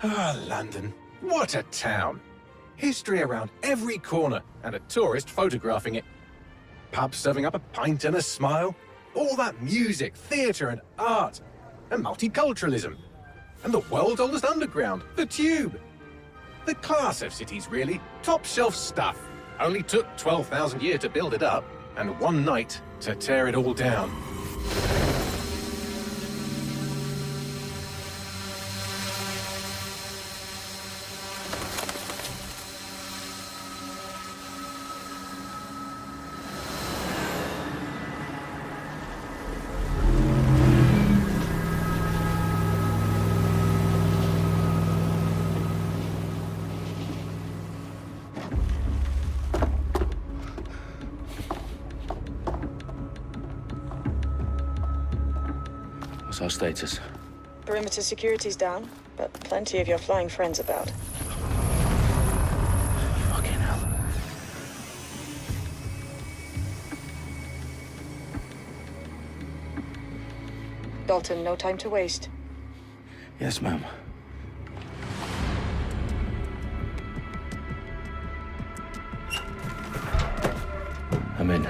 Ah, London. What a town. History around every corner, and a tourist photographing it. Pubs serving up a pint and a smile. All that music, theatre and art. And multiculturalism. And the world's oldest underground, the Tube. The class of cities, really. Top shelf stuff. Only took 12,000 years to build it up, and one night to tear it all down. What's our status? Perimeter security's down, but plenty of your flying friends about. Fucking hell. Dalton, no time to waste. Yes, ma'am. I'm in.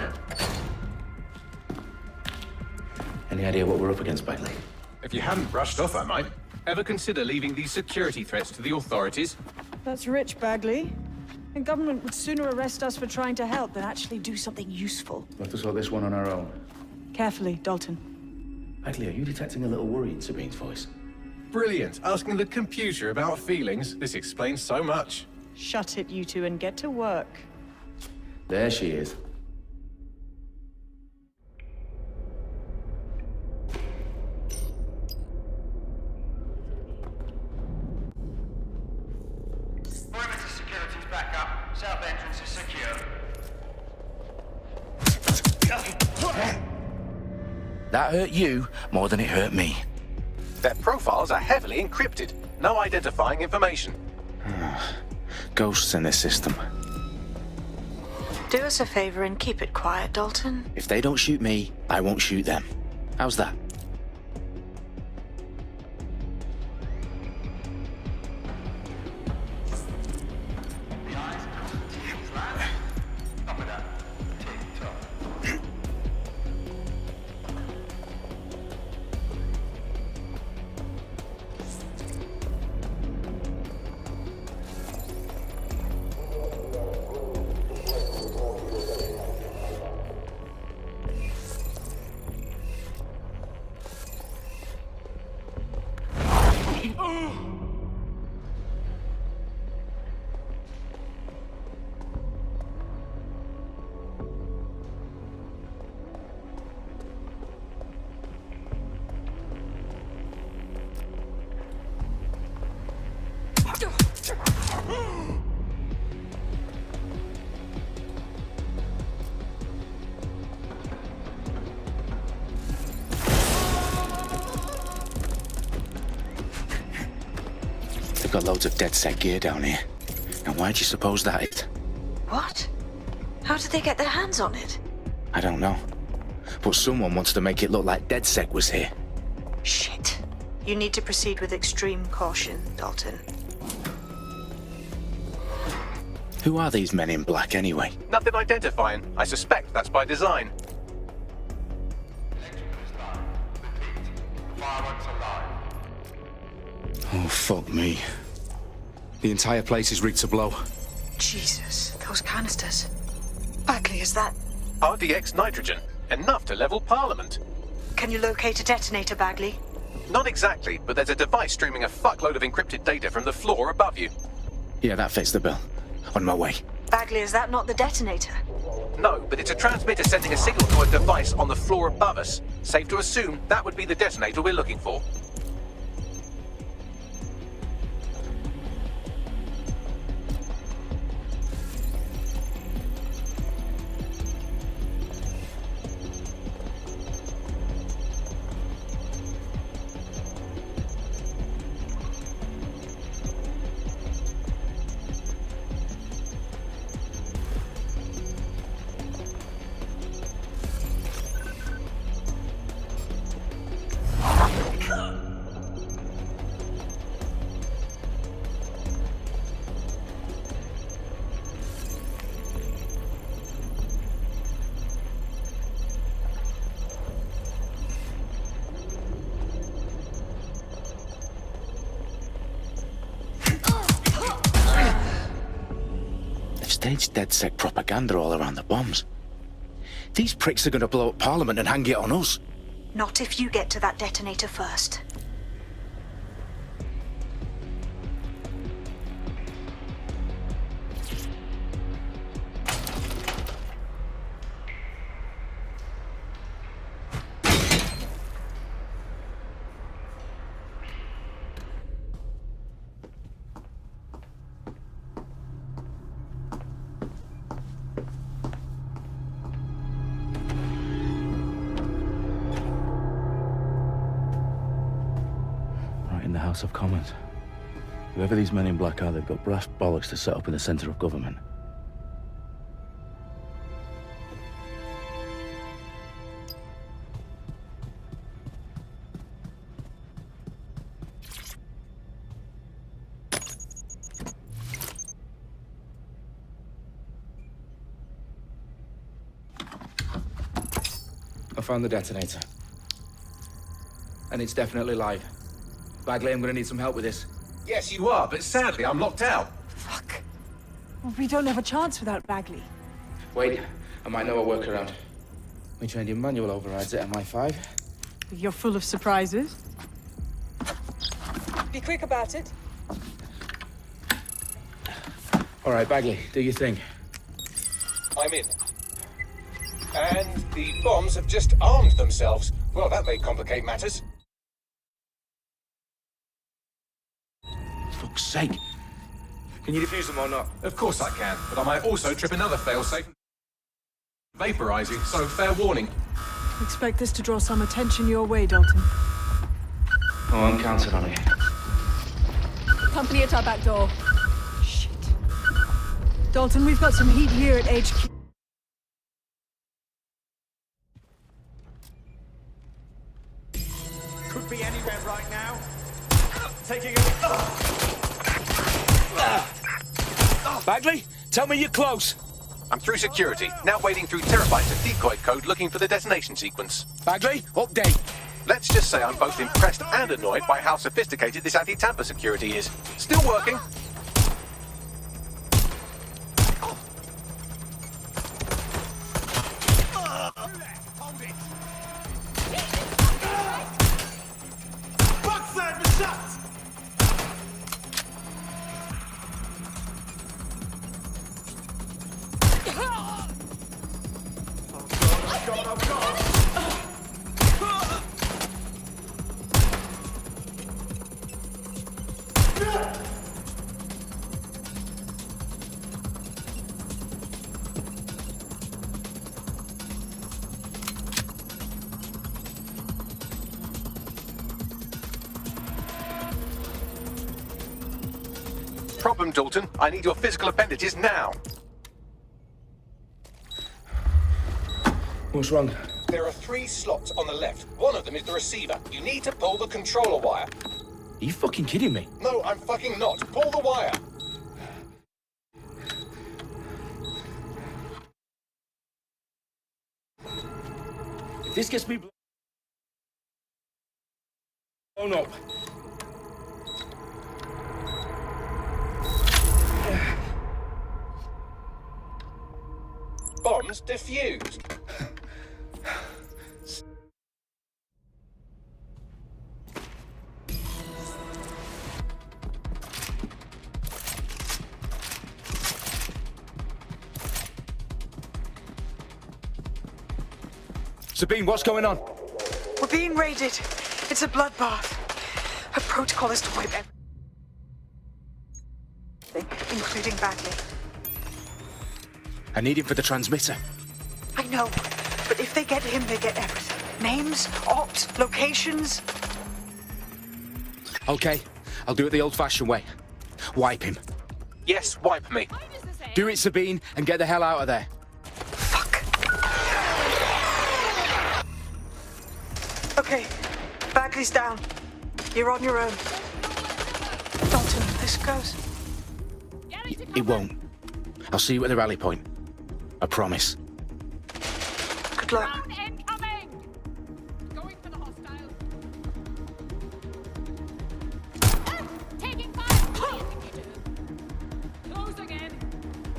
Any idea what we're up against, Bagley? If you hadn't brushed off, I might. Ever consider leaving these security threats to the authorities? That's rich, Bagley. The government would sooner arrest us for trying to help than actually do something useful. We'll have to sort this one on our own. Carefully, Dalton. Bagley, are you detecting a little worry in Sabine's voice? Brilliant. Asking the computer about feelings. This explains so much. Shut it, you two, and get to work. There she is. Perimeter security's back up. South entrance is secure. That hurt you more than it hurt me. Their profiles are heavily encrypted. No identifying information. Ghosts in this system. Do us a favor and keep it quiet, Dalton. If they don't shoot me, I won't shoot them. How's that? The eyes flat. Top of that. Tick-tock. They've got loads of dead set gear down here. And why do you suppose that is? What? How did they get their hands on it? I don't know. But someone wants to make it look like DedSec was here. Shit. You need to proceed with extreme caution, Dalton. Who are these men in black anyway? Nothing identifying. I suspect that's by design. Electrical is down. Repeat. Fireworks alive. Oh, fuck me. The entire place is rigged to blow. Jesus, those canisters. Bagley, is that... RDX nitrogen. Enough to level Parliament. Can you locate a detonator, Bagley? Not exactly, but there's a device streaming a fuckload of encrypted data from the floor above you. Yeah, that fits the bill. On my way. Bagley, is that not the detonator? No, but it's a transmitter sending a signal to a device on the floor above us. Safe to assume that would be the detonator we're looking for. Staged DedSec propaganda all around the bombs. These pricks are gonna blow up Parliament and hang it on us. Not if you get to that detonator first. In the House of Commons. Whoever these men in black are, they've got brass bollocks to set up in the centre of government. I found the detonator. And it's definitely live. Bagley, I'm gonna need some help with this. Yes, you are, but sadly, I'm locked out. Fuck. Well, we don't have a chance without Bagley. Wait, I might know a workaround. We trained in manual overrides at MI5. You're full of surprises. Be quick about it. All right, Bagley, do your thing. I'm in. And the bombs have just armed themselves. Well, that may complicate matters. Fuck's sake. Can you defuse them or not? Of course I can, but I might also trip another failsafe. Vaporizing, so fair warning. Expect this to draw some attention your way, Dalton. Oh, I'm counting on it. Company at our back door. Shit. Dalton, we've got some heat here at HQ. Could be anywhere right now. Taking Bagley, tell me you're close. I'm through security, now wading through terabytes of decoy code looking for the detonation sequence. Bagley, update. Let's just say I'm both impressed and annoyed by how sophisticated this anti-tamper security is. Still working. Hold it! Backside the shot! Oh God. Problem, Dalton. I need your physical appendages now. What's wrong? There are 3 slots on the left. One of them is the receiver. You need to pull the controller wire. Are you fucking kidding me? No, I'm fucking not. Pull the wire. If this gets me blown up. Bombs defused. Sabine, what's going on? We're being raided. It's a bloodbath. Her protocol is to wipe everything, including Bagley. I need him for the transmitter. I know, but if they get him, they get everything. Names, ops, locations. Okay, I'll do it the old-fashioned way. Wipe him. Yes, wipe me. Do it, Sabine, and get the hell out of there. Fuck. Okay, Bagley's down. You're on your own. Dalton, this goes. It won't. I'll see you at the rally point. I promise. Good luck. Incoming! Going for the hostile. Taking fire! Close again.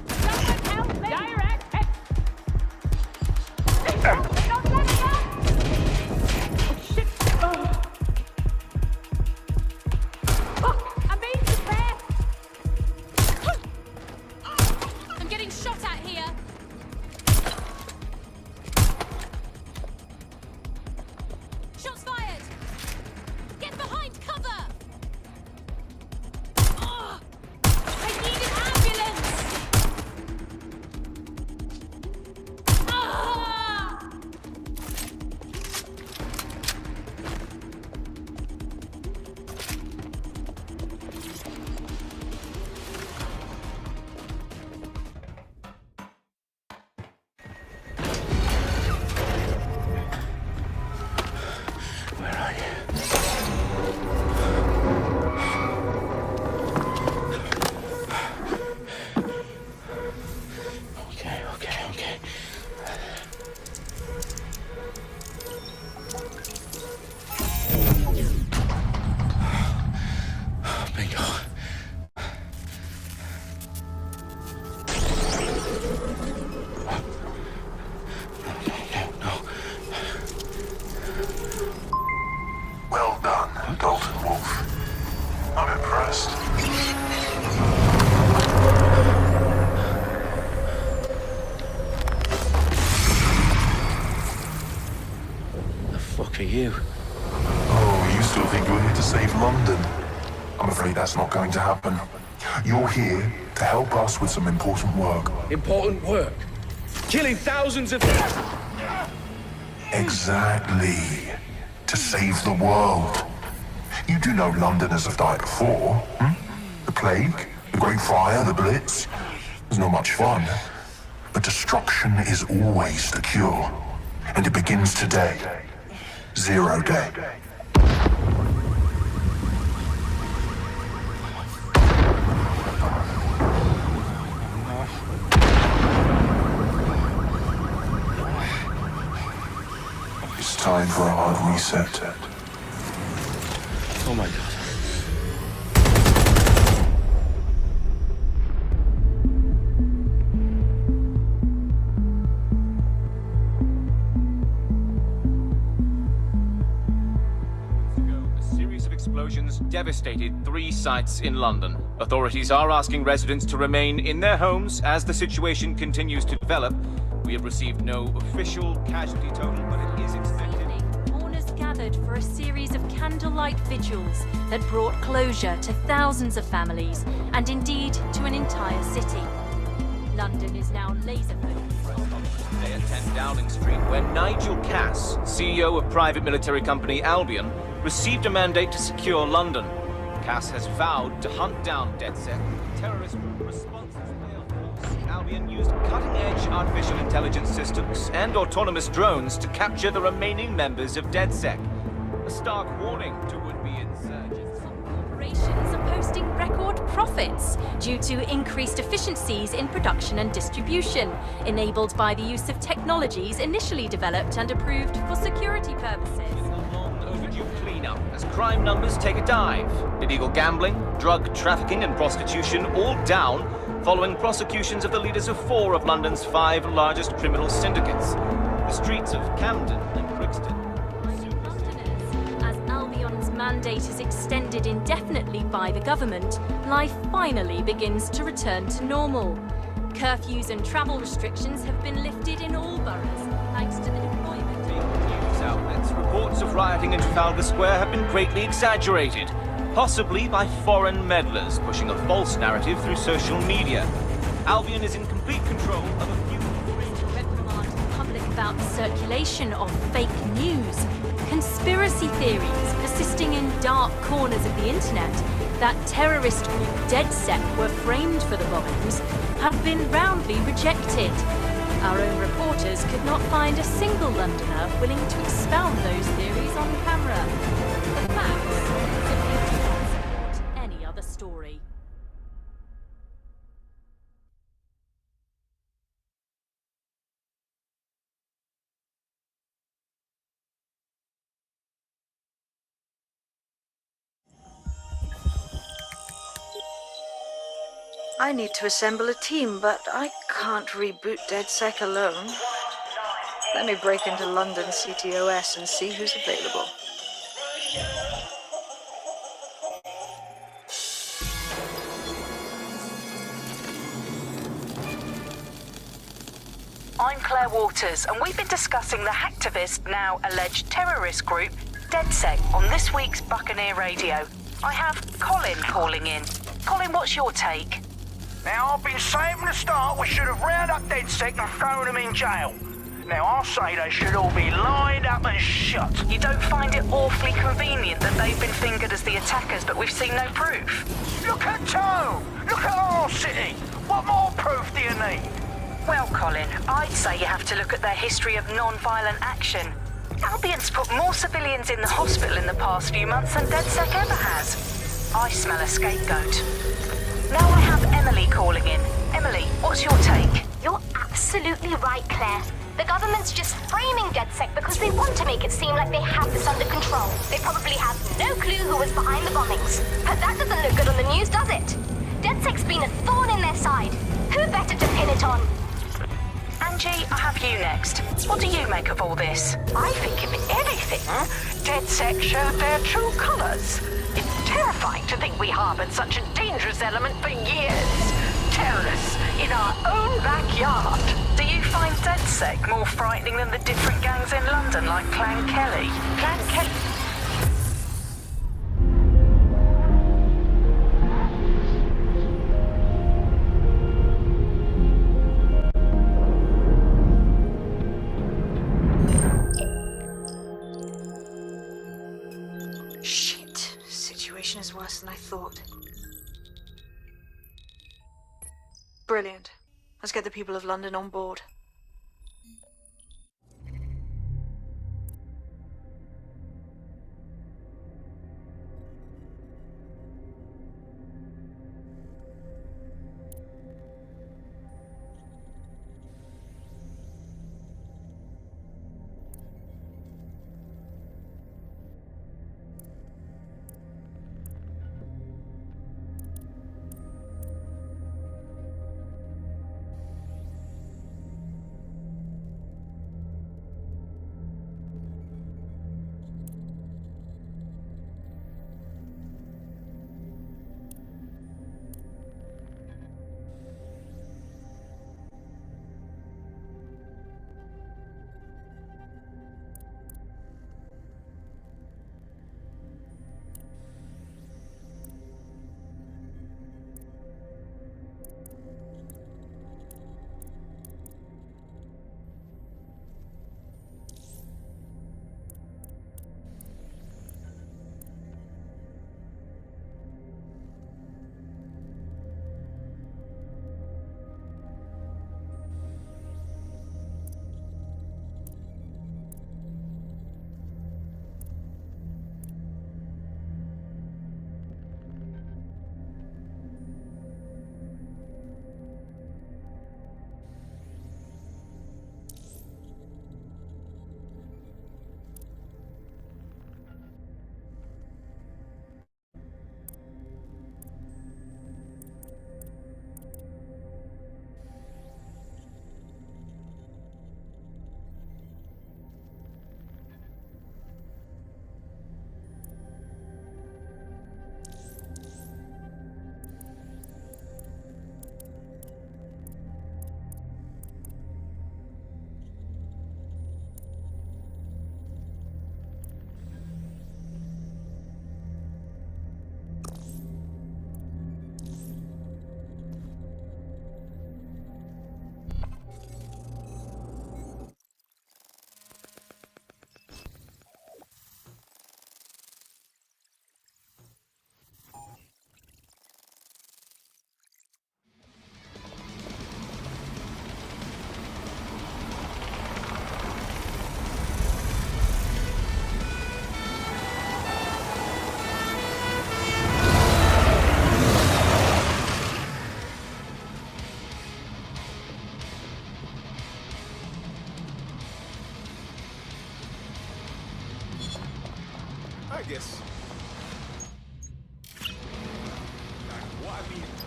Someone that's not going to happen. You're here to help us with some important work. Important work? Killing thousands of... Exactly. To save the world. You do know Londoners have died before, hmm? The plague, the Great Fire, the Blitz. It's not much fun. But destruction is always the cure. And it begins today. 0 day. It's time for a hard reset. Oh my God. A series of explosions devastated 3 sites in London. Authorities are asking residents to remain in their homes as the situation continues to develop. We have received no official casualty total, but it is expected. Mourners gathered for a series of candlelight vigils that brought closure to thousands of families and indeed to an entire city. London is now laser-focused. Today at 10 Downing Street, where Nigel Cass, CEO of private military company Albion, received a mandate to secure London. Cass has vowed to hunt down DedSec. Terrorist responses failed. Albion used cutting-edge artificial intelligence systems and autonomous drones to capture the remaining members of DedSec. A stark warning to would-be insurgents. Corporations are posting record profits due to increased efficiencies in production and distribution, enabled by the use of technologies initially developed and approved for security purposes. A long overdue cleanup as crime numbers take a dive. Illegal gambling, drug trafficking and prostitution all down following prosecutions of the leaders of 4 of London's 5 largest criminal syndicates. The streets of Camden and Brixton. Londoners, as Albion's mandate is extended indefinitely by the government, life finally begins to return to normal. Curfews and travel restrictions have been lifted in all boroughs, thanks to the deployment of News outlets, reports of rioting in Trafalgar Square have been greatly exaggerated, possibly by foreign meddlers pushing a false narrative through social media. Albion is in complete control of a few... reprimand the public about the circulation of fake news, conspiracy theories persisting in dark corners of the internet that terrorist group DedSec were framed for the bombings have been roundly rejected. Our own reporters could not find a single Londoner willing to expound those theories on camera. The facts simply do not support any other story. I need to assemble a team, but I can't reboot DedSec alone. Let me break into London CTOS and see who's available. I'm Claire Waters, and we've been discussing the hacktivist, now alleged terrorist group, DedSec, on this week's Buccaneer Radio. I have Colin calling in. Colin, what's your take? Now, I've been saying from the start we should have rounded up DedSec and thrown them in jail. Now, I'll say they should all be lined up and shot. You don't find it awfully convenient that they've been fingered as the attackers, but we've seen no proof? Look at Tone! Look at our city! What more proof do you need? Well, Colin, I'd say you have to look at their history of non-violent action. Albion's put more civilians in the hospital in the past few months than DedSec ever has. I smell a scapegoat. Now I have Emily calling in. Emily, what's your take? You're absolutely right, Claire. The government's just framing DedSec because they want to make it seem like they have this under control. They probably have no clue who was behind the bombings. But that doesn't look good on the news, does it? DedSec's been a thorn in their side. Who better to pin it on? Angie, I have you next. What do you make of all this? I think, if anything, DedSec showed their true colours. It's terrifying to think we harboured such a dangerous element for years. Terrorists in our own backyard. Do you find DedSec more frightening than the different gangs in London, like Clan Kelly? Clan Kelly? Brilliant. Let's get the people of London on board.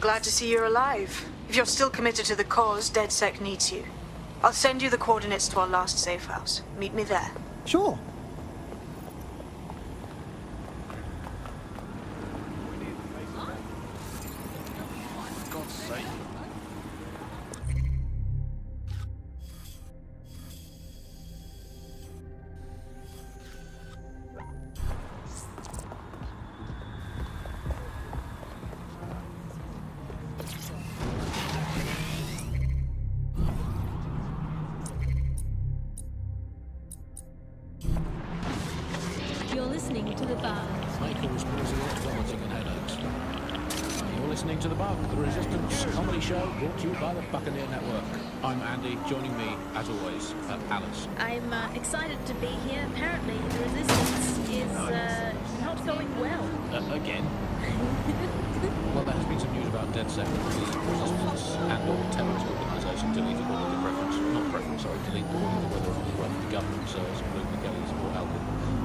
Glad to see you're alive. If you're still committed to the cause, DedSec needs you. I'll send you the coordinates to our last safe house. Meet me there. Sure. For God's sake. You're listening to The Bug. May cause nausea, vomiting and headaches. You're listening to The Bug, the Resistance comedy show brought to you by the Buccaneer Network. I'm Andy, joining me, as always, Alice. I'm excited to be here. Apparently, the resistance is not going well. Again? Well, there has been some news about DedSec, the Resistance and/or terrorist organisation, delete according to preference. Not preference, sorry, delete according to whether or not you run the government, SIRS, Blue Brigades or Albion.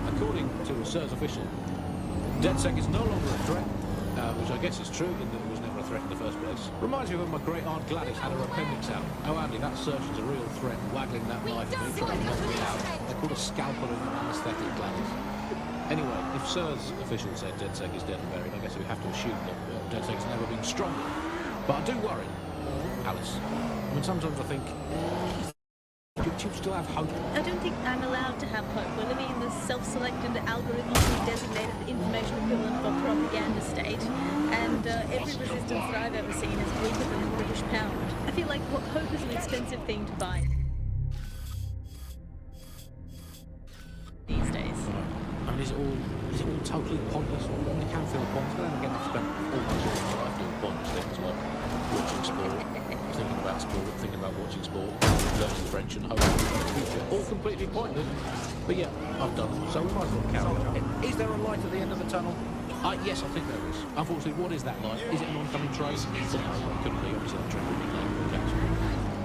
According to a SIRS official, DedSec is no longer a threat, which I guess is true in that it was never a threat in the first place. Reminds me of when my great-aunt Gladys had her appendix out. Oh, Andy, that surgeon's a real threat, waggling that knife at me, trying to knock me out. They call a scalpel and an anaesthetic, Gladys. Anyway, if SIRS officials said DedSec is dead and buried, I guess we have to assume that DedSec's never been stronger. But I do worry, Alice. I mean, sometimes I think, do you still have hope? I don't think I'm allowed to have hope. We're living in this self-selected, algorithmically designated information equivalent of a propaganda state, and every resistance that I've ever seen is weaker than the British pound. I feel like hope is an expensive thing to buy these days. I mean, is it all totally pointless? Well, it can feel pointless, but then again, I've spent all my life doing pointless things like watching sport, about watching sport, learning French and hoping for the future. All completely pointless. But yeah, I've done it, so we might as well carry on. Is there a light at the end of the tunnel? Yes, I think there is. Unfortunately, what is that light? Is it an oncoming train? Well, no, it couldn't be. Obviously, that train would be late for the council.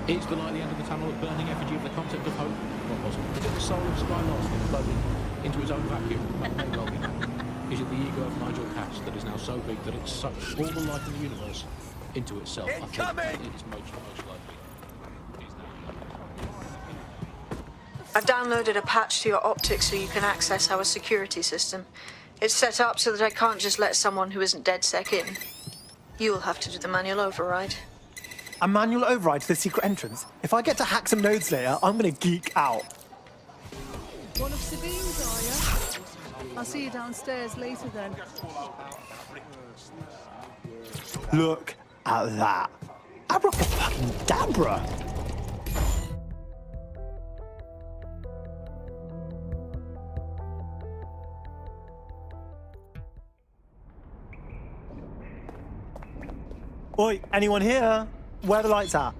Is the light at the end of the tunnel a burning effigy of the concept of hope? Not possible. Is it the soul of Sky Lost exploding into its own vacuum? That may well be that. Is it the ego of Nigel Cass that is now so big that it sucks all the life in the universe into itself? I think it is most likely. I've downloaded a patch to your optics so you can access our security system. It's set up so that I can't just let someone who isn't DedSec in. You'll have to do the manual override. A manual override to the secret entrance? If I get to hack some nodes later, I'm gonna geek out. One of Sabine's, are you? I'll see you downstairs later then. Look at that. Abracadabra! Oi, anyone here? Where are the lights at?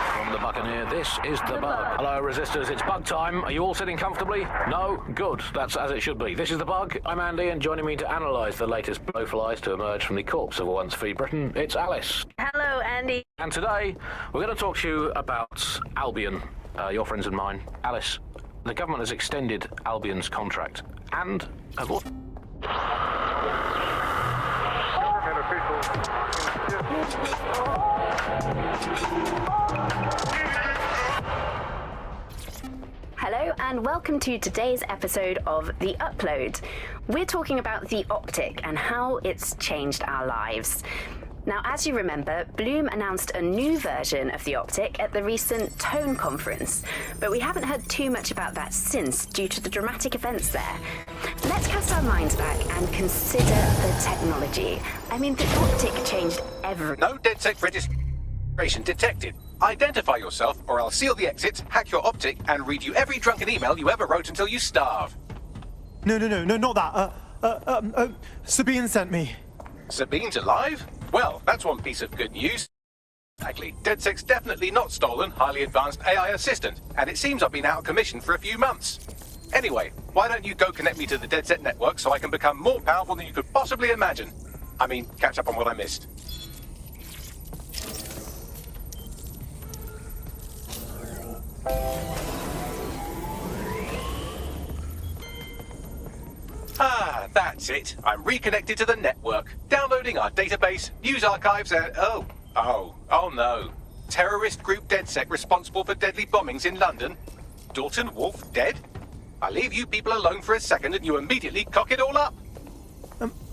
From the Buccaneer, this is the Bug. Hello, Resistors, it's Bug time. Are you all sitting comfortably? No? Good. That's as it should be. This is the Bug. I'm Andy, and joining me to analyse the latest blowflies to emerge from the corpse of a once free Britain, it's Alice. Hello, Andy. And today, we're going to talk to you about Albion, your friends and mine. Alice, the government has extended Albion's contract, and what? Hello and welcome to today's episode of The Upload. We're talking about the optic and how it's changed our lives. Now, as you remember, Bloom announced a new version of the optic at the recent Tone conference, but we haven't heard too much about that since due to the dramatic events there. Let's cast our minds back and consider the technology. I mean, the optic changed everything. No DedSec registration detected. Identify yourself or I'll seal the exits, hack your optic, and read you every drunken email you ever wrote until you starve. No, not that. Sabine sent me. Sabine's alive? Well, that's one piece of good news. Exactly. DedSec's definitely not stolen highly advanced AI assistant, and it seems I've been out of commission for a few months. Anyway, why don't you go connect me to the DedSec network so I can become more powerful than you could possibly imagine? I mean, catch up on what I missed. Ah, that's it. I'm reconnected to the network, downloading our database, news archives, and oh no. Terrorist group DedSec responsible for deadly bombings in London? Dalton Wolf dead? I leave you people alone for a second and you immediately cock it all up.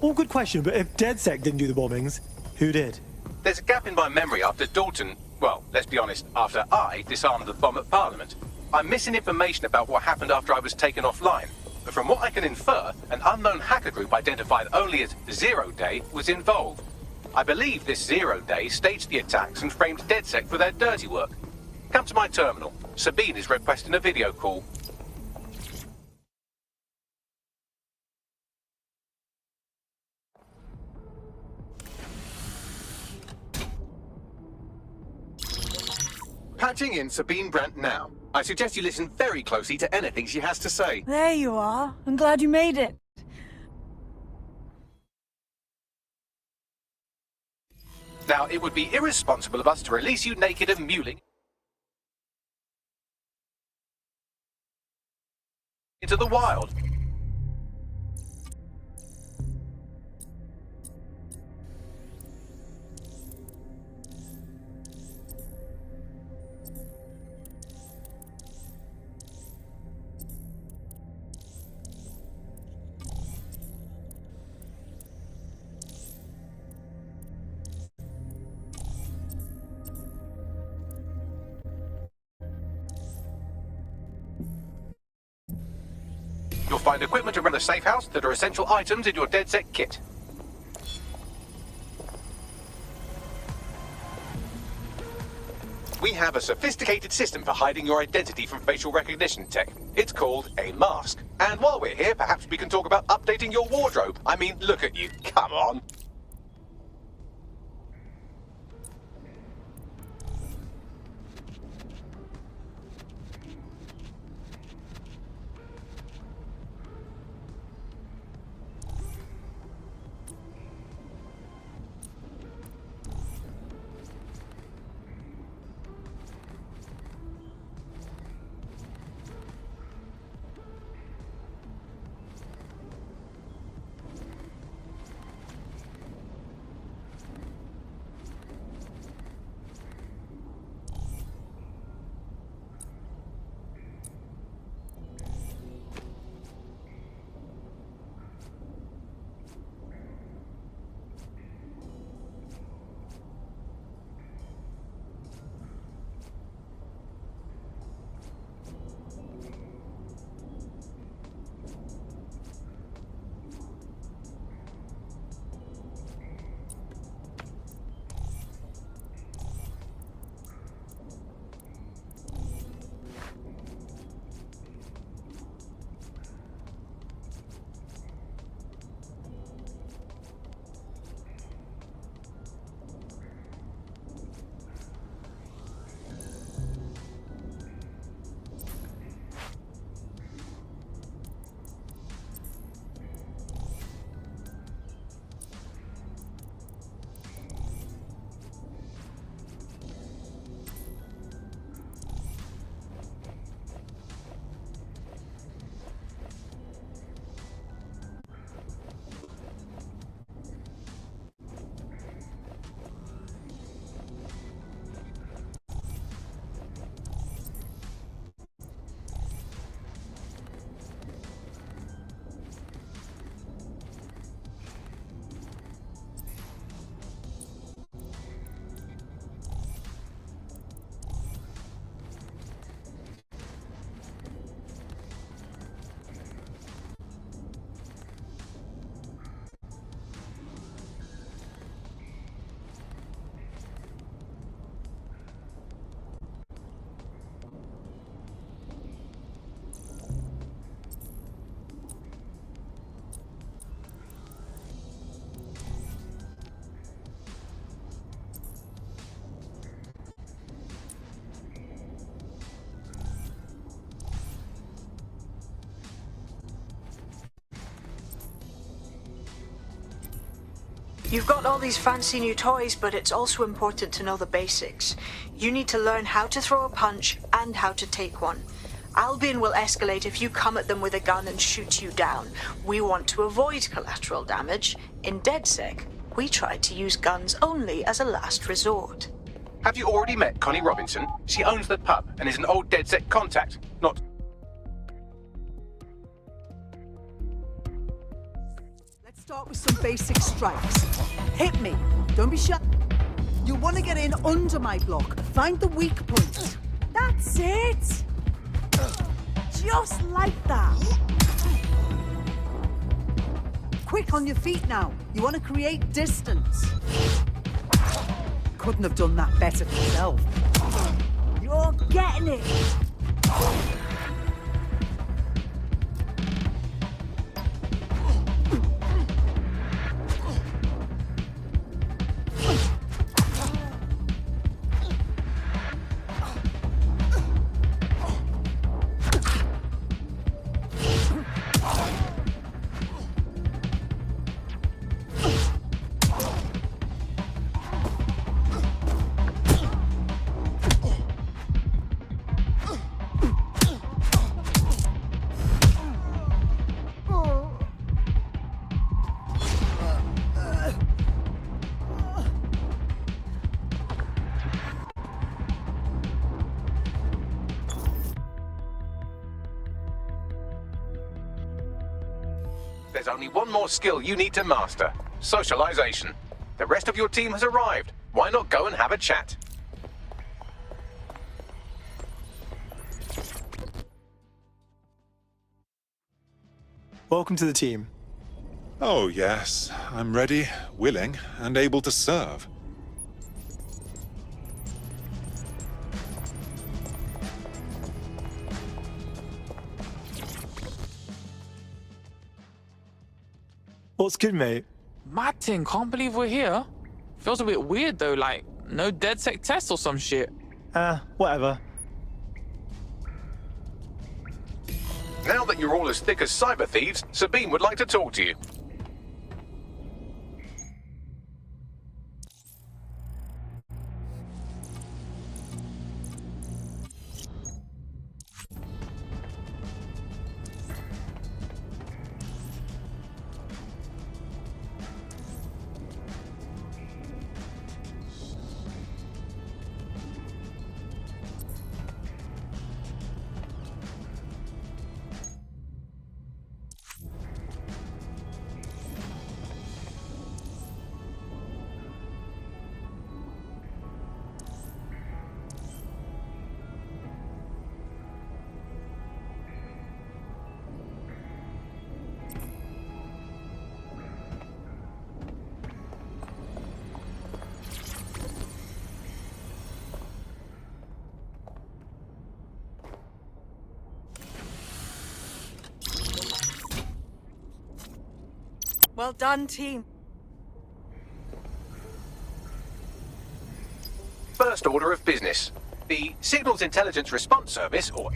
All good question, but if DedSec didn't do the bombings, who did? There's a gap in my memory after Dalton, well, let's be honest, after I disarmed the bomb at Parliament. I'm missing information about what happened after I was taken offline. But from what I can infer, an unknown hacker group identified only as Zero Day was involved. I believe this 0 Day staged the attacks and framed DedSec for their dirty work. Come to my terminal. Sabine is requesting a video call. Patching in Sabine Brandt now. I suggest you listen very closely to anything she has to say. There you are. I'm glad you made it. Now, it would be irresponsible of us to release you naked and mewling into the wild. You'll find equipment around the safe house that are essential items in your DedSec kit. We We have a sophisticated system for hiding your identity from facial recognition tech. It's called a mask. And while we're here, perhaps we can talk about updating your wardrobe. I mean, look at you. Come on. You've got all these fancy new toys, but it's also important to know the basics. You need to learn how to throw a punch and how to take one. Albion will escalate if you come at them with a gun and shoot you down. We want to avoid collateral damage. In DedSec, we try to use guns only as a last resort. Have you already met Connie Robinson? She owns the pub and is an old DedSec contact. Not... Let's start with some basic strikes. Hit me. Don't be shy. You want to get in under my block. Find the weak point. That's it. Just like that. Quick on your feet now. You want to create distance. Couldn't have done that better yourself. You're getting it. There's only one more skill you need to master. Socialization. The rest of your team has arrived. Why not go and have a chat? Welcome to the team. Oh, yes. I'm ready, willing, and able to serve. What's good, mate? Mad thing, can't believe we're here. Feels a bit weird though, like no DedSec tests or some shit. Whatever. Now that you're all as thick as cyber thieves, Sabine would like to talk to you. Well done, team. First order of business. The Signals Intelligence Response Service, or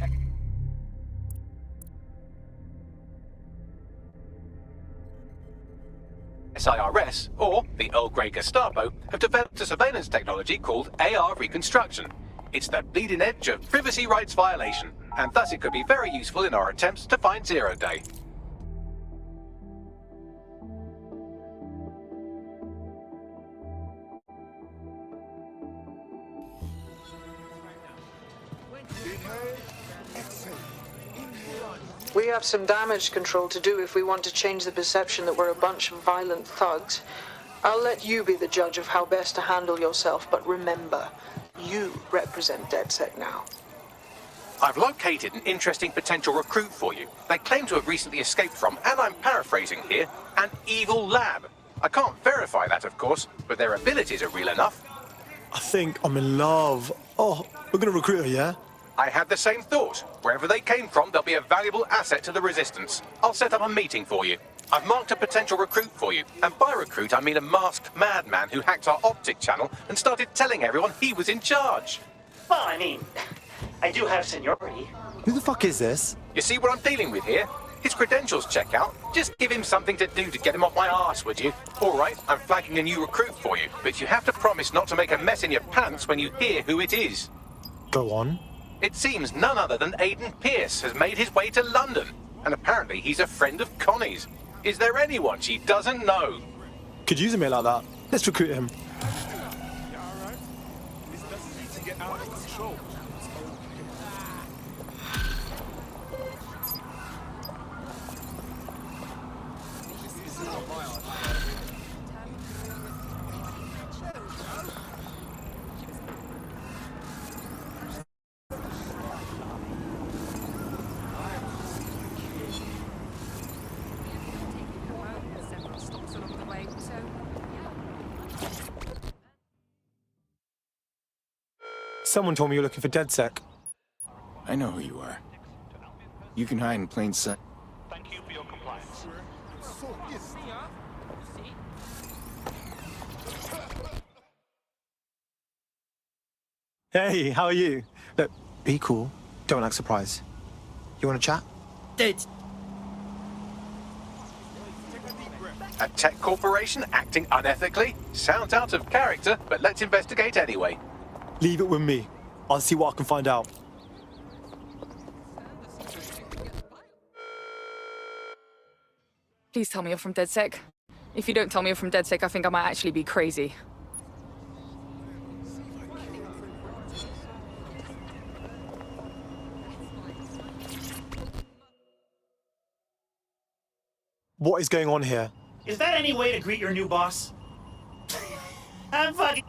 SIRS, or the Earl Grey Gestapo, have developed a surveillance technology called AR reconstruction. It's the bleeding edge of privacy rights violation, and thus it could be very useful in our attempts to find Zero Day. We have some damage control to do if we want to change the perception that we're a bunch of violent thugs. I'll let you be the judge of how best to handle yourself, but remember, you represent DedSec now. I've located an interesting potential recruit for you. They claim to have recently escaped from, and I'm paraphrasing here, an evil lab. I can't verify that, of course, but their abilities are real enough. I think I'm in love. Oh, we're gonna recruit her, yeah? I had the same thought. Wherever they came from, they'll be a valuable asset to the Resistance. I'll set up a meeting for you. I've marked a potential recruit for you, and by recruit I mean a masked madman who hacked our optic channel and started telling everyone he was in charge. Well, I mean, I do have seniority. Who the fuck is this? You see what I'm dealing with here? His credentials check out. Just give him something to do to get him off my arse, would you? All right, I'm flagging a new recruit for you, but you have to promise not to make a mess in your pants when you hear who it is. Go on. It seems none other than Aidan Pierce has made his way to London, and apparently he's a friend of Connie's. Is there anyone she doesn't know? Could use a mate like that. Let's recruit him. Someone told me you're looking for DedSec. I know who you are. You can hide in plain sight. Thank you for your compliance. Hey, how are you? Look, be cool. Don't act surprised. You want to chat? A tech corporation acting unethically? Sounds out of character, but let's investigate anyway. Leave it with me. I'll see what I can find out. Please tell me you're from DedSec. If you don't tell me you're from DedSec, I think I might actually be crazy. What is going on here? Is that any way to greet your new boss? I'm fucking...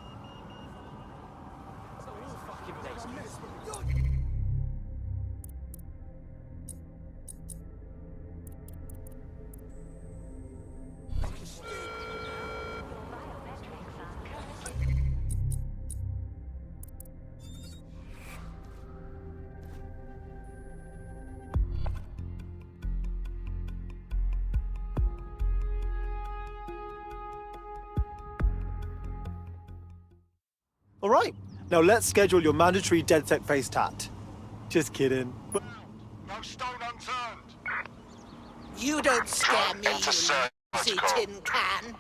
All right. Now let's schedule your mandatory DedSec face tat. Just kidding. No stone unturned. You don't scare me, you surgical. lazy tin can.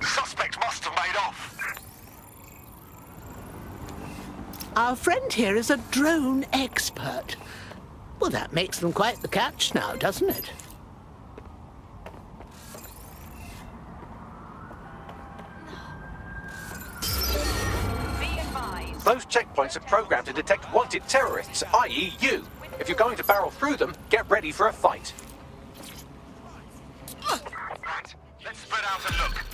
Suspect must have made off. Our friend here is a drone expert. Well, that makes them quite the catch now, doesn't it? Those checkpoints are programmed to detect wanted terrorists, i.e. you. If you're going to barrel through them, get ready for a fight. Right, let's spread out and look.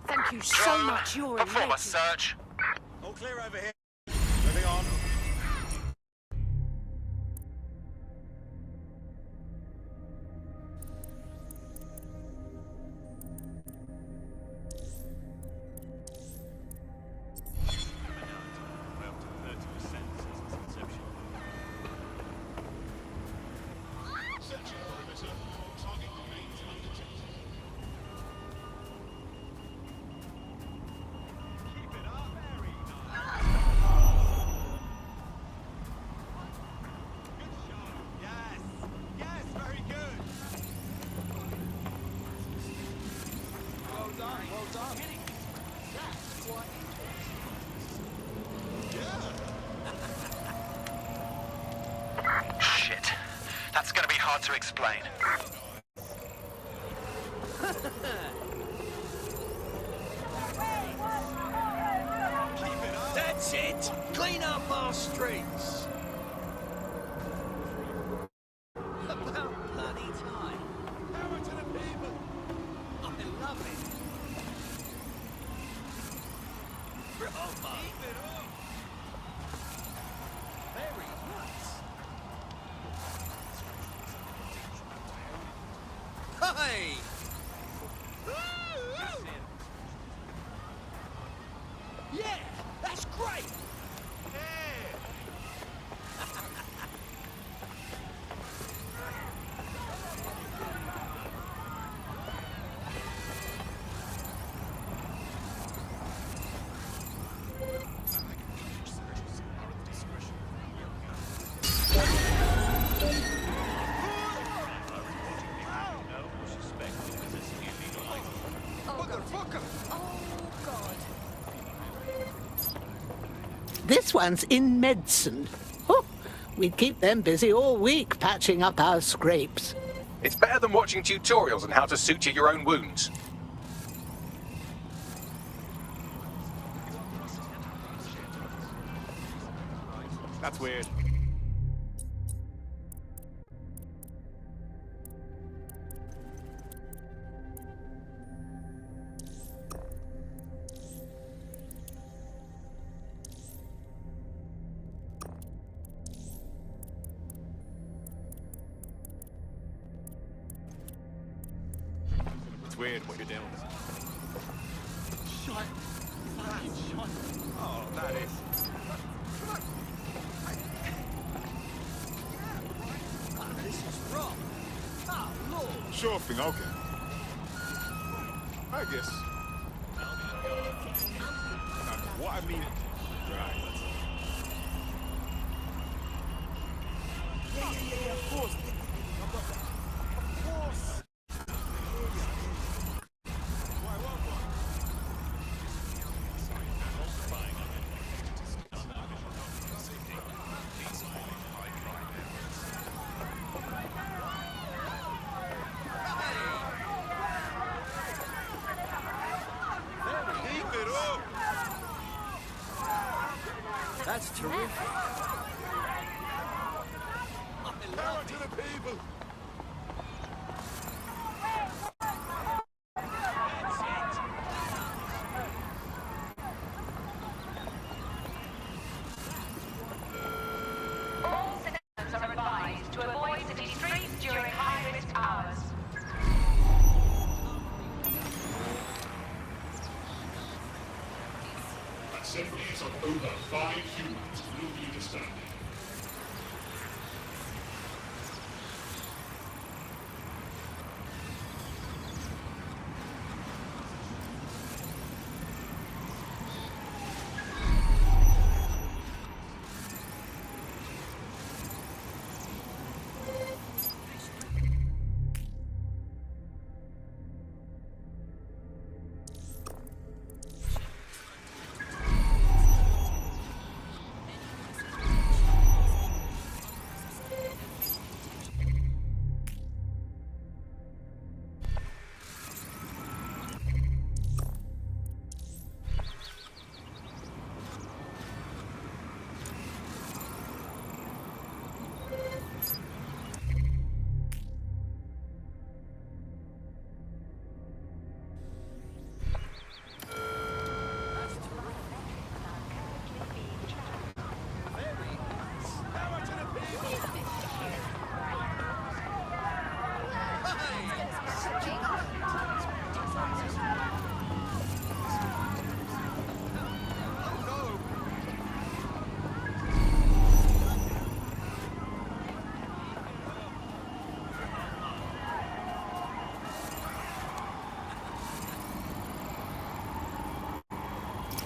Thank you so much, you're a Perform a legend. search. All clear over here. Moving on. Shit. That's gonna be hard to explain. That's it! Clean up our streets! About bloody time. Power to the people! I love it! Bravo! Keep it up! Very nice! Hey! Yeah! That's great! This one's in medicine. Oh, we'd keep them busy all week patching up our scrapes. It's better than watching tutorials on how to suture your own wounds. That's weird. It's weird what you're doing. Shut. Fucking shut. Oh, that is. This is wrong. Oh, Lord. Sure thing, okay. I guess. What I mean. Right. Yeah, of course. Of course. That's terrific. Power to the people. Seconds of over 5 humans will be disturbed.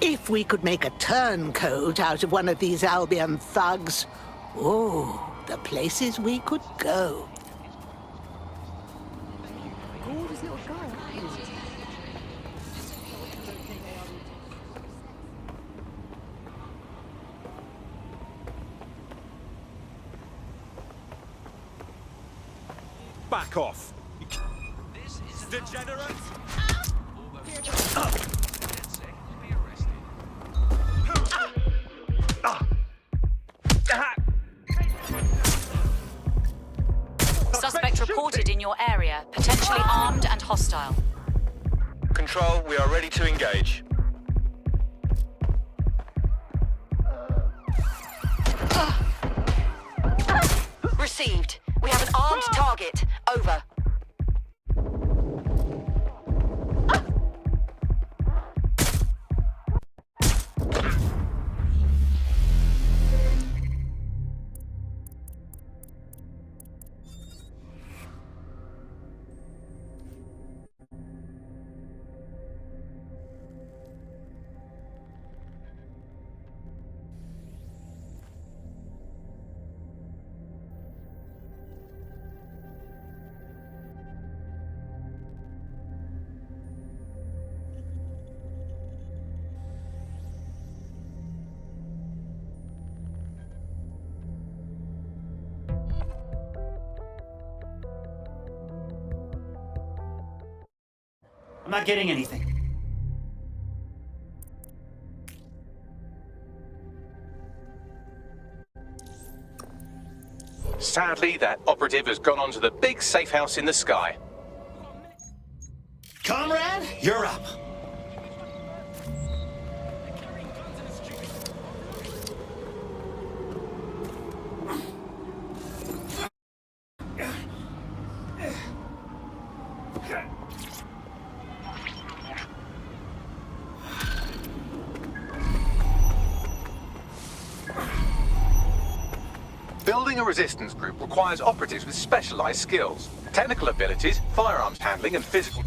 If we could make a turncoat out of one of these Albion thugs, oh, the places we could go. Gorgeous little guy. Back off. Degenerate. Suspect reported in your area, potentially armed and hostile. Control, we are ready to engage. Received. We have an armed target. Over. I'm not getting anything. Sadly, that operative has gone on to the big safe house in the sky. Comrade, you're up. Building a resistance group requires operatives with specialized skills. Technical abilities, firearms handling, and physical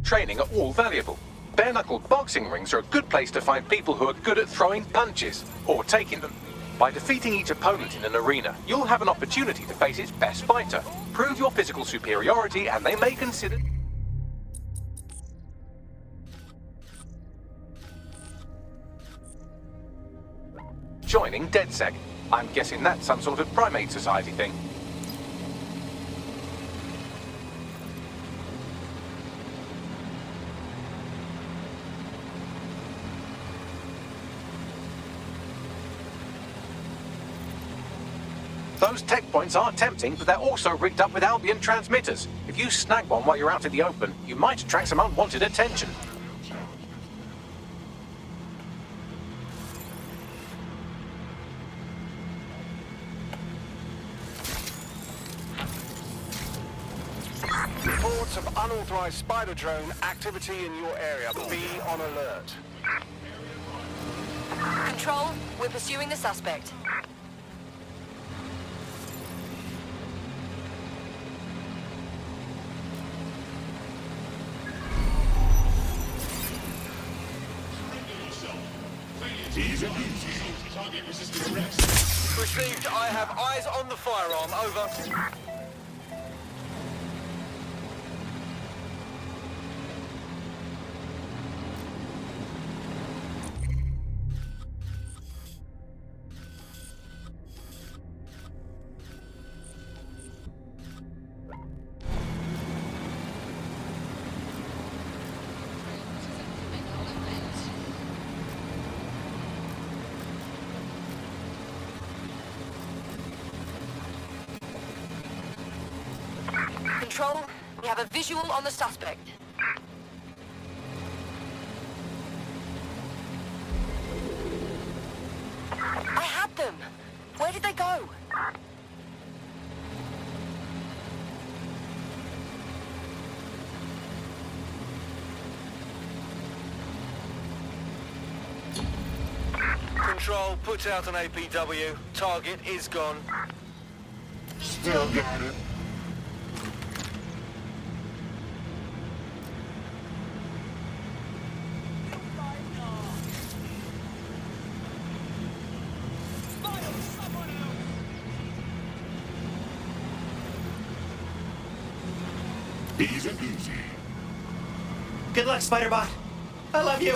training are all valuable. Bare-knuckle boxing rings are a good place to find people who are good at throwing punches, or taking them. By defeating each opponent in an arena, you'll have an opportunity to face its best fighter. Prove your physical superiority, and they may consider joining DedSec. I'm guessing that's some sort of primate society thing. Those tech points are tempting, but they're also rigged up with Albion transmitters. If you snag one while you're out in the open, you might attract some unwanted attention. Reports of unauthorized spider drone activity in your area. Be on alert. Control, we're pursuing the suspect. Received. I have eyes on the firearm. Over. Control, we have a visual on the suspect. I had them! Where did they go? Control, put out an APW. Target is gone. Still got it. Easy peasy. Good luck, Spider-Bot. I love you.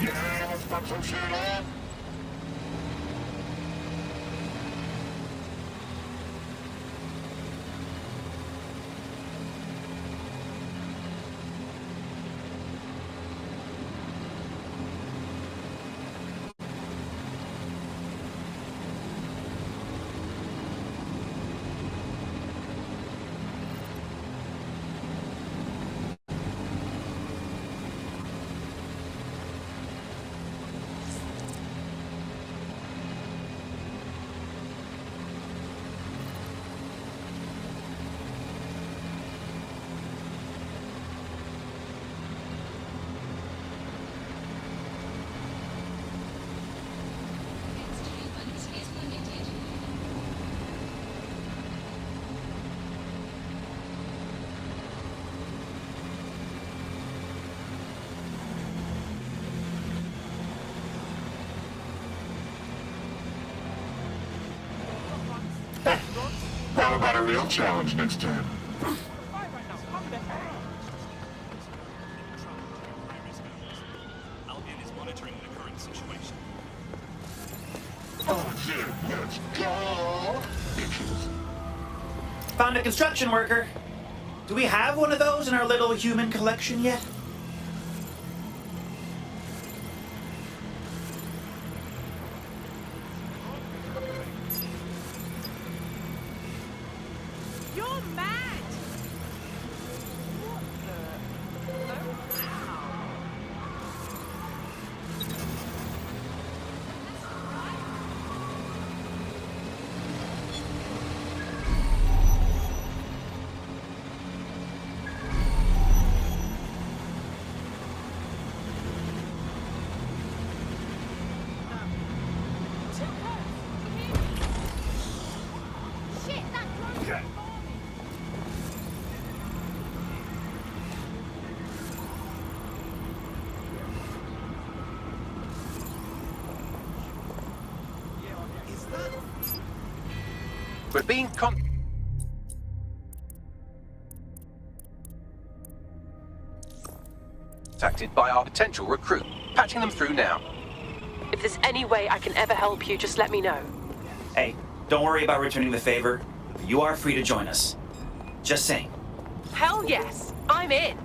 Yeah, let's pop some shit on. How about a real challenge next time? Albion is monitoring the current situation. Oh, yeah, let's go! Bitches. Found a construction worker. Do we have one of those in our little human collection yet? You're mad! We're being contacted by our potential recruit. Patching them through now. If there's any way I can ever help you, just let me know. Hey, Don't worry about returning the favor. You are free to join us. Just saying. Hell yes, I'm in.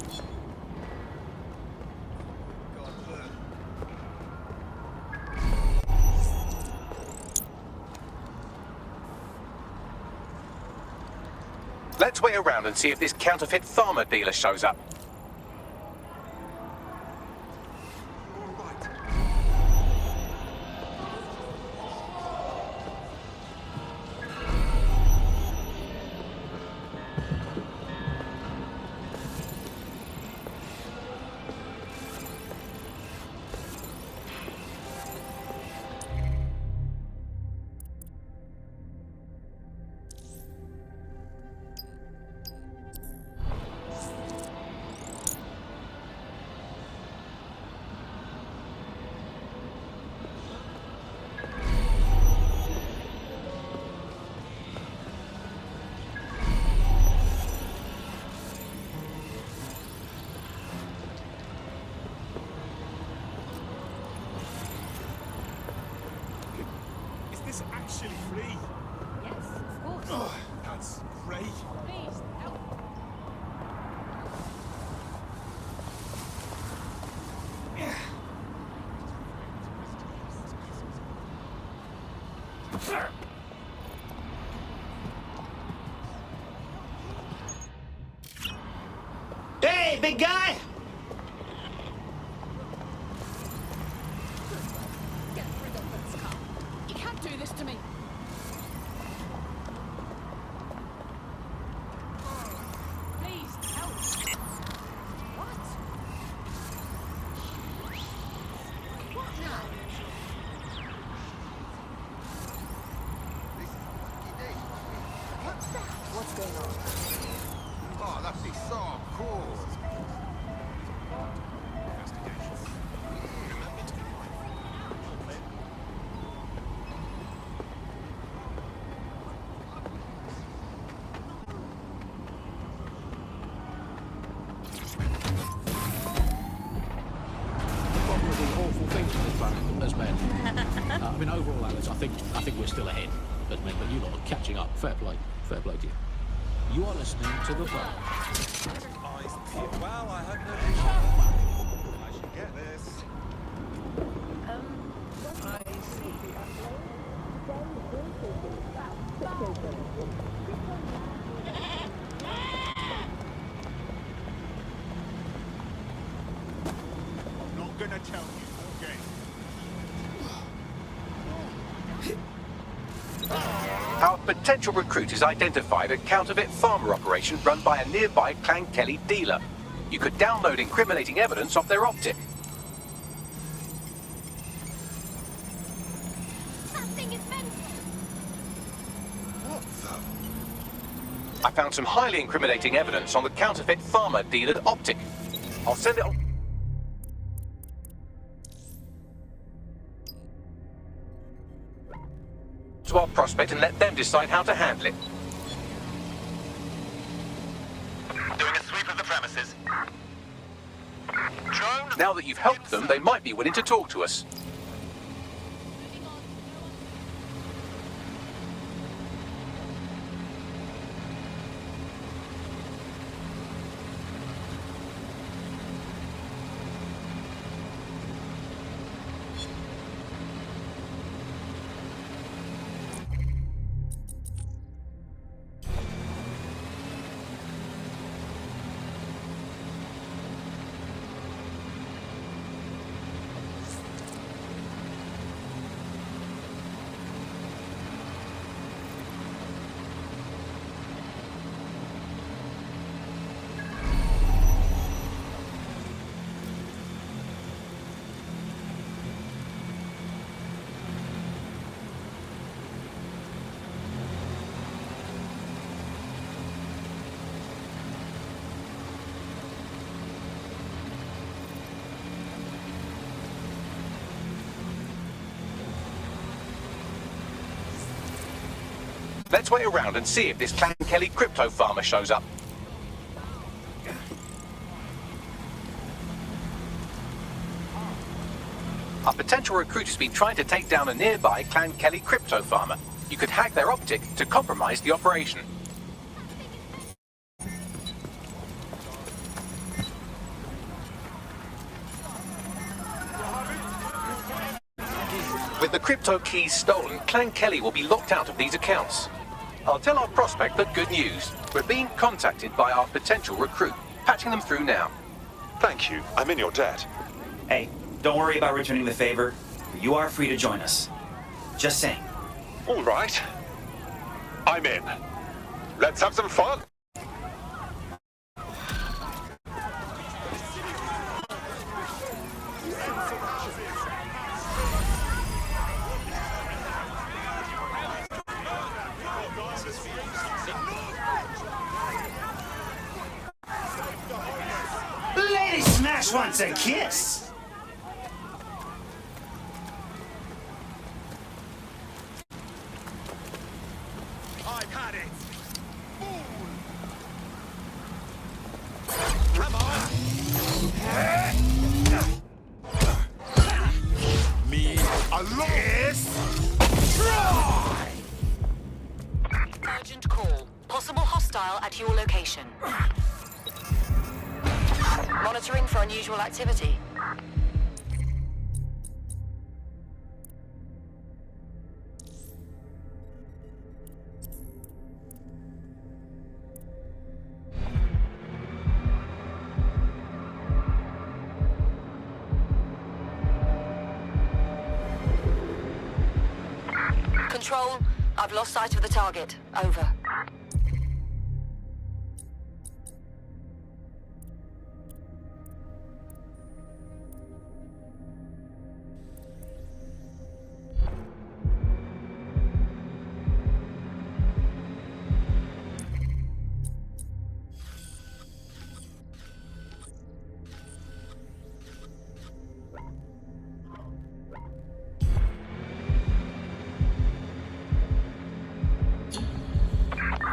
Let's wait around and see if this counterfeit farmer dealer shows up. Is this actually free? Yes, of course. Oh, that's great. Please, help. Hey, big guy! Get rid of this car. You can't do this to me. Please, help. What? What now? What's that? What's going on? Oh, that'd be so cool. Probably awful things on this planet as men. I mean, overall, Alex, I think we're still ahead as men, but you lot are catching up. Fair play to you. You are listening to the Bug. Well, I have no vision. I should get this. I see. Not gonna tell you, okay? Our potential recruit has identified a counterfeit farmer operation run by a nearby Clan Kelly dealer. You could download incriminating evidence off their optic. Something is mental. What the? I found some highly incriminating evidence on the counterfeit farmer dealer's optic. I'll send it on to our prospect and let them decide how to handle it. Doing a sweep of the premises. Drone. Now that you've helped them, they might be willing to talk to us. Let's wait around and see if this Clan Kelly crypto farmer shows up. Our potential recruit has been trying to take down a nearby Clan Kelly crypto farmer. you could hack their optic to compromise the operation. With the crypto keys stolen, Clan Kelly will be locked out of these accounts. I'll tell our prospect the good news. We're being contacted by our potential recruit. Patching them through now. Thank you. I'm in your debt. Hey, don't worry about returning the favor. You are free to join us. Just saying. All right. I'm in. Let's have some fun. Lady Smash wants a kiss! I've had it. Come on. Me alone. Yes. Try. Urgent call. Possible hostile at your location. Monitoring for unusual activity. Control, I've lost sight of the target. Over.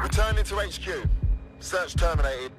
Returning to HQ. Search terminated.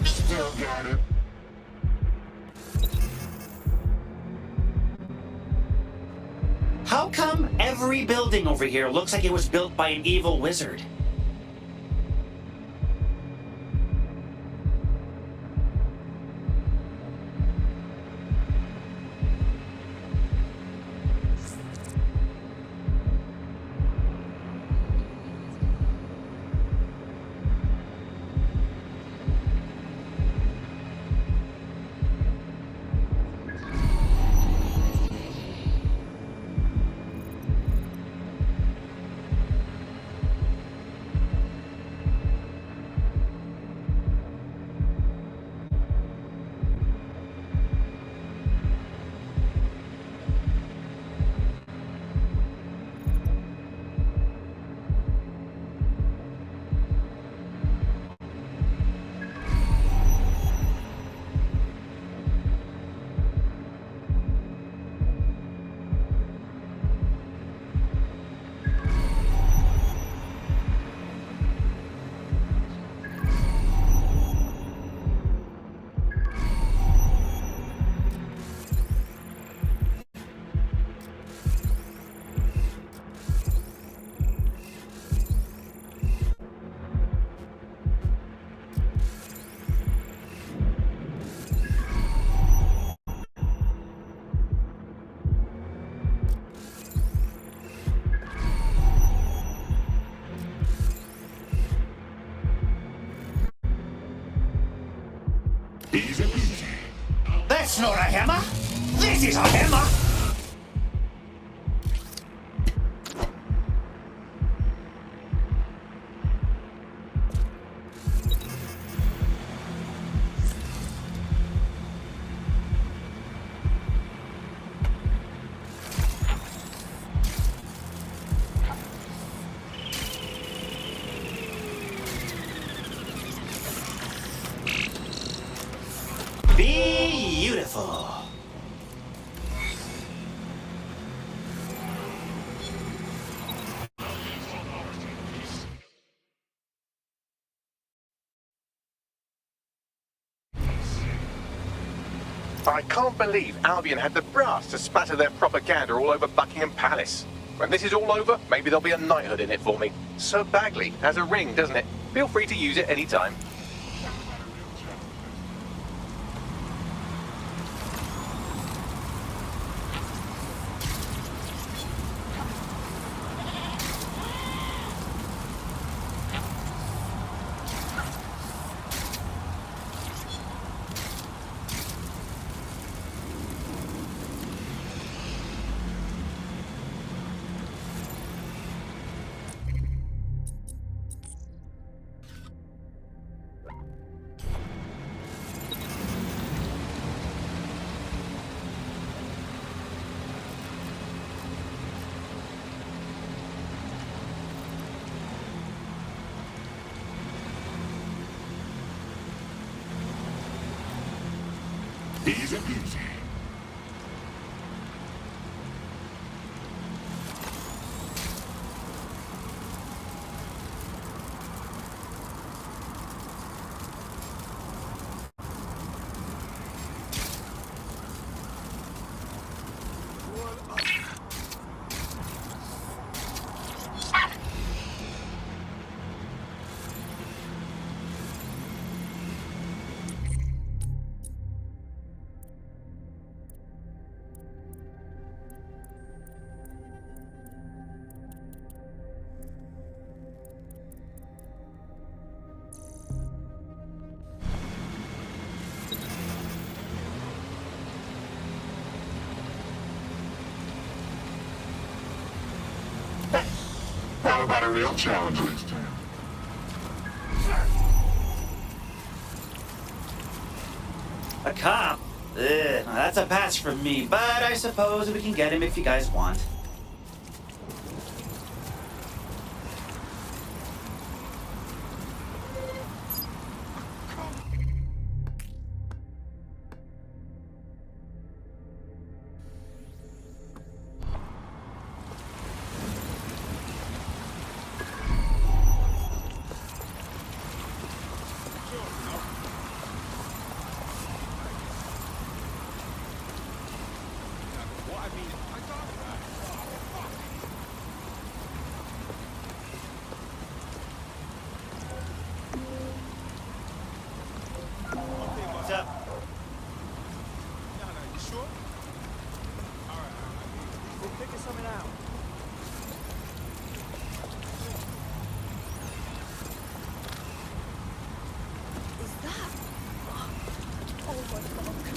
Still got it. How come every building over here looks like it was built by an evil wizard? Easy peasy. That's not a hammer. This is a hammer. Beautiful. I can't believe Albion had the brass to spatter their propaganda all over Buckingham Palace. When this is all over, maybe there'll be a knighthood in it for me. Sir Bagley has a ring, doesn't it? Feel free to use it anytime. Easy peasy. How about a real challenge this time? A cop? Ugh, that's a pass from me, but I suppose we can get him if you guys want. What's up? You sure? Alright. We'll figure something out. Is that? Oh my god.